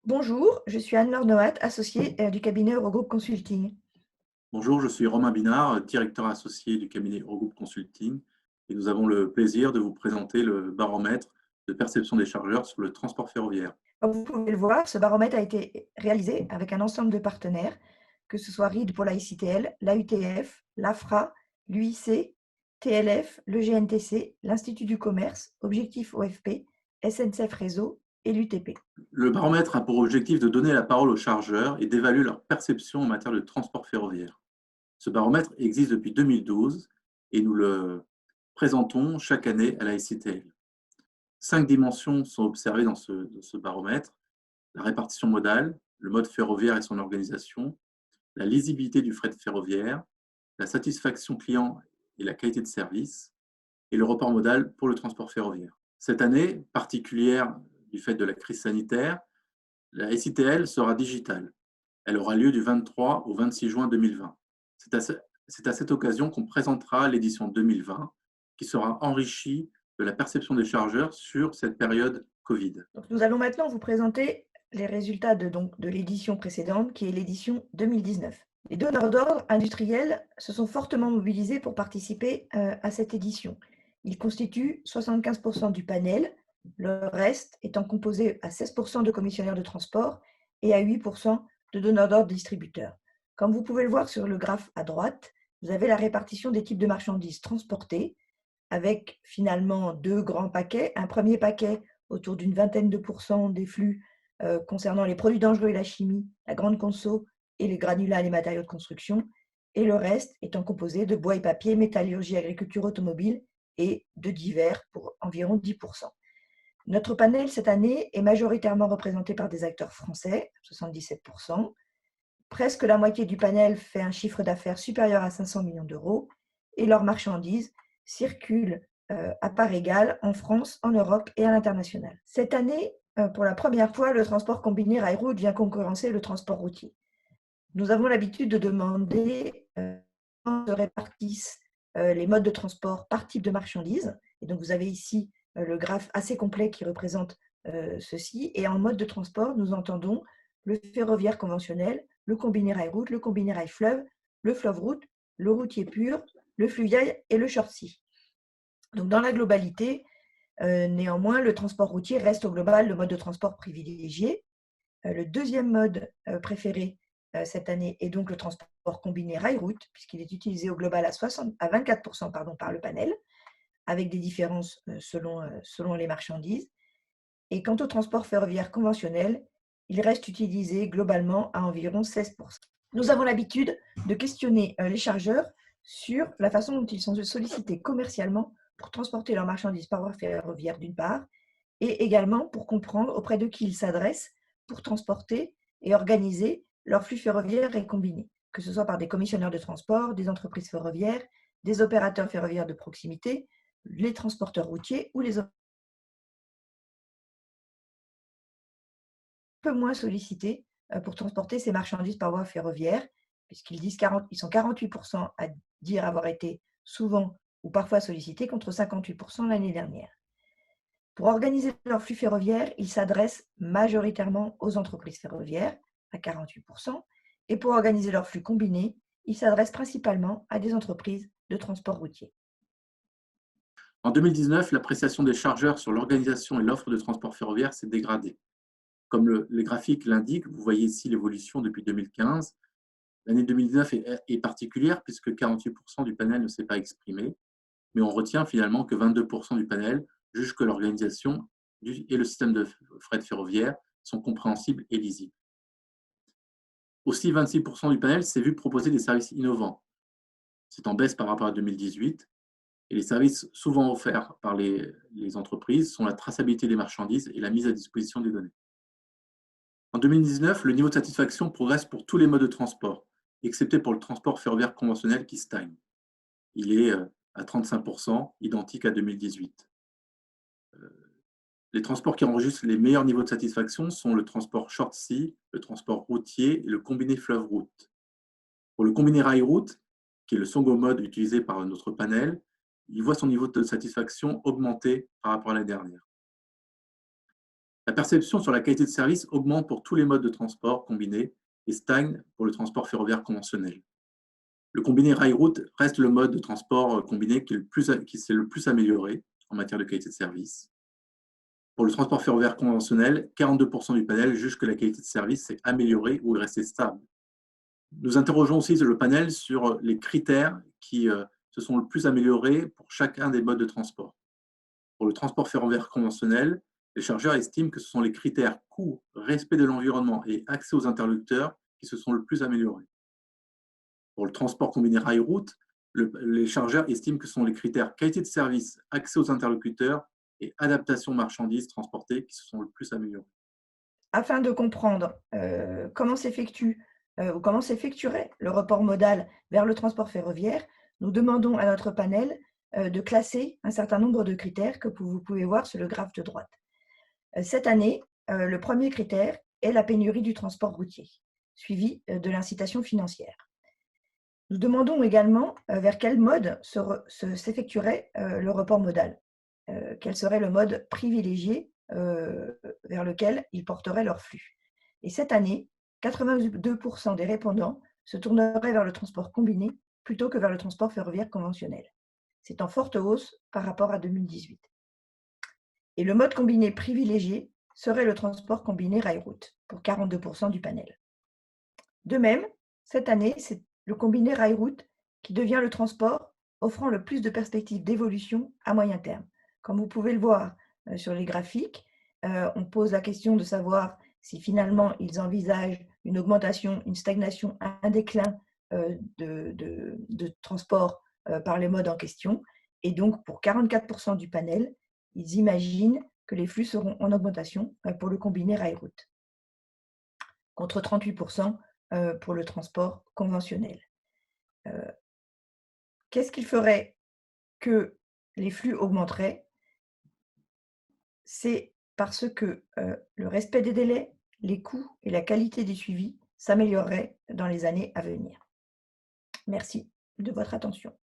Bonjour, je suis Anne-Laure Noat, associée du cabinet Eurogroupe Consulting. Bonjour, je suis Romain Binard, directeur associé du cabinet Eurogroupe Consulting, et nous avons le plaisir de vous présenter le baromètre de perception des chargeurs sur le transport ferroviaire. Comme vous pouvez le voir, ce baromètre a été réalisé avec un ensemble de partenaires, que ce soit RID pour la ICTL, la UTF, l'AFRA, l'UIC, TLF, le GNTC, l'Institut du commerce, Objectif OFP, SNCF Réseau et l'UTP. Le baromètre a pour objectif de donner la parole aux chargeurs et d'évaluer leur perception en matière de transport ferroviaire. Ce baromètre existe depuis 2012 et nous le présentons chaque année à la ICTL. 5 dimensions sont observées dans ce baromètre: la répartition modale, le mode ferroviaire et son organisation, la lisibilité du fret ferroviaire, la satisfaction client et la qualité de service, et le report modal pour le transport ferroviaire. Cette année particulière du fait de la crise sanitaire, la SITL sera digitale. Elle aura lieu du 23 au 26 juin 2020. C'est à cette occasion qu'on présentera l'édition 2020, qui sera enrichie de la perception des chargeurs sur cette période Covid. Donc, nous allons maintenant vous présenter les résultats de l'édition précédente, qui est l'édition 2019. Les donneurs d'ordre industriels se sont fortement mobilisés pour participer à cette édition. Ils constituent 75% du panel, le reste étant composé à 16% de commissionnaires de transport et à 8% de donneurs d'ordre distributeurs. Comme vous pouvez le voir sur le graphe à droite, vous avez la répartition des types de marchandises transportées, avec finalement deux grands paquets. Un premier paquet autour d'une vingtaine de pourcents des flux concernant les produits dangereux et la chimie, la grande conso et les granulats et les matériaux de construction, et le reste étant composé de bois et papier, métallurgie, agriculture, automobile et de divers pour environ 10%. Notre panel cette année est majoritairement représenté par des acteurs français, 77%. Presque la moitié du panel fait un chiffre d'affaires supérieur à 500 millions d'euros et leurs marchandises circulent à part égale en France, en Europe et à l'international. Cette année, pour la première fois, le transport combiné rail-route vient concurrencer le transport routier. Nous avons l'habitude de demander comment se répartissent les modes de transport par type de marchandises. Et donc, vous avez ici le graphe assez complet qui représente ceci. Et en mode de transport, nous entendons le ferroviaire conventionnel, le combiné rail-route, le combiné rail-fleuve, le fleuve-route, le routier pur, le fluvial et le short-sea. Donc, dans la globalité, néanmoins, le transport routier reste au global le mode de transport privilégié. Le deuxième mode préféré cette année est donc le transport combiné rail-route, puisqu'il est utilisé au global à 24% par le panel, avec des différences selon les marchandises. Et quant au transport ferroviaire conventionnel, il reste utilisé globalement à environ 16%. Nous avons l'habitude de questionner les chargeurs sur la façon dont ils sont sollicités commercialement pour transporter leurs marchandises par voie ferroviaire d'une part, et également pour comprendre auprès de qui ils s'adressent pour transporter et organiser leurs flux ferroviaires et combinés, que ce soit par des commissionneurs de transport, des entreprises ferroviaires, des opérateurs ferroviaires de proximité, les transporteurs routiers ou les un peu moins sollicités pour transporter ces marchandises par voie ferroviaire, puisqu'ils sont 48% à dire avoir été souvent ou parfois sollicités contre 58% l'année dernière. Pour organiser leur flux ferroviaire, ils s'adressent majoritairement aux entreprises ferroviaires, à 48%, et pour organiser leur flux combiné, ils s'adressent principalement à des entreprises de transport routier. En 2019, l'appréciation des chargeurs sur l'organisation et l'offre de transport ferroviaire s'est dégradée. Comme les graphiques l'indiquent, vous voyez ici l'évolution depuis 2015. L'année 2019 est particulière puisque 48% du panel ne s'est pas exprimé, mais on retient finalement que 22% du panel jugent que l'organisation et le système de fret ferroviaire sont compréhensibles et lisibles. Aussi, 26% du panel s'est vu proposer des services innovants. C'est en baisse par rapport à 2018. Et les services souvent offerts par les entreprises sont la traçabilité des marchandises et la mise à disposition des données. En 2019, le niveau de satisfaction progresse pour tous les modes de transport, excepté pour le transport ferroviaire conventionnel qui stagne. Il est à 35%, identique à 2018. Les transports qui enregistrent les meilleurs niveaux de satisfaction sont le transport short sea, le transport routier et le combiné fleuve-route. Pour le combiné rail-route, qui est le second mode utilisé par notre panel, il voit son niveau de satisfaction augmenter par rapport à l'année dernière. La perception sur la qualité de service augmente pour tous les modes de transport combinés et stagne pour le transport ferroviaire conventionnel. Le combiné rail-route reste le mode de transport combiné qui s'est le plus amélioré en matière de qualité de service. Pour le transport ferroviaire conventionnel, 42% du panel jugent que la qualité de service s'est améliorée ou est restée stable. Nous interrogeons aussi le panel sur les critères qui se sont le plus améliorés pour chacun des modes de transport. Pour le transport ferroviaire conventionnel, les chargeurs estiment que ce sont les critères coût, respect de l'environnement et accès aux interlocuteurs qui se sont le plus améliorés. Pour le transport combiné rail-route, les chargeurs estiment que ce sont les critères qualité de service, accès aux interlocuteurs et adaptation marchandises transportées qui se sont le plus améliorés. Afin de comprendre comment s'effectue ou comment s'effectuerait le report modal vers le transport ferroviaire, nous demandons à notre panel de classer un certain nombre de critères que vous pouvez voir sur le graphe de droite. Cette année, le premier critère est la pénurie du transport routier, suivi de l'incitation financière. Nous demandons également vers quel mode s'effectuerait le report modal. Quel serait le mode privilégié vers lequel ils porteraient leur flux. Et cette année, 82% des répondants se tourneraient vers le transport combiné plutôt que vers le transport ferroviaire conventionnel. C'est en forte hausse par rapport à 2018. Et le mode combiné privilégié serait le transport combiné rail-route pour 42% du panel. De même, cette année, c'est le combiné rail-route qui devient le transport offrant le plus de perspectives d'évolution à moyen terme. Comme vous pouvez le voir sur les graphiques, on pose la question de savoir si finalement ils envisagent une augmentation, une stagnation, un déclin de transport par les modes en question. Et donc, pour 44% du panel, ils imaginent que les flux seront en augmentation pour le combiné rail-route, contre 38% pour le transport conventionnel. Qu'est-ce qui ferait que les flux augmenteraient? C'est parce que le respect des délais, les coûts et la qualité des suivis s'amélioreraient dans les années à venir. Merci de votre attention.